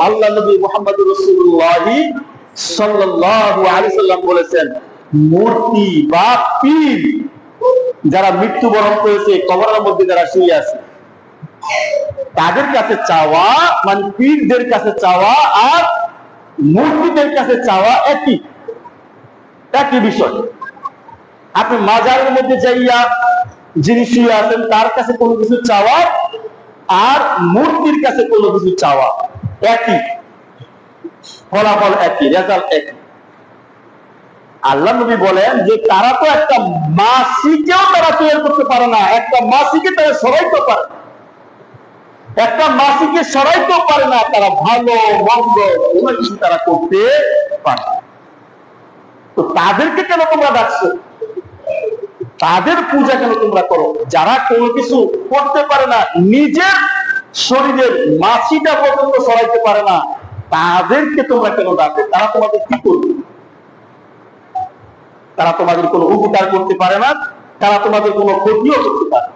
আল্লাহ নবী মুহাম্মদুর রাসূলুল্লাহ সাল্লাল্লাহু আলাইহি সাল্লাম বলেছেন, মূর্তি বা পীর যারা মৃত্যুবরণ করেছে, কবরের মধ্যে যারা শুয়ে আছে, তাদের কাছে চাওয়া মানে পীরদের কাছে চাওয়া আর মূর্তিদের কাছে চাওয়া একই বিষয়। আপনি মাজারের মধ্যে যাইয়া যিনি শুয়ে আছেন তার কাছে কোনো কিছু চাওয়া আর মূর্তির কাছে কোনো কিছু চাওয়া একই, ফলাফল একই, রেজাল্ট একই। আল্লাহ নবী বলেন যে তারা তো একটা মাসিকেও তারা তৈরি করতে পারে না, একটা মাসিকে তারা সরাইতে পারে না, একটা মাসিকে সরাইতেও পারে না, তারা ভালো মন্দ কোনো কিছু তারা করতে পারে। তো তাদেরকে কেন তোমরা ডাকছো? তাদের পূজা কেন তোমরা করো? যারা কোনো কিছু করতে পারে না, নিজের শরীরের মাছিটা পর্যন্ত সরাইতে পারে না, তাদেরকে তোমরা কেন ডাকো? তারা তোমাদের কি করবে? তারা তোমাদের কোনো উপকার করতে পারে না, তারা তোমাদের কোনো ক্ষতিও করতে পারে না।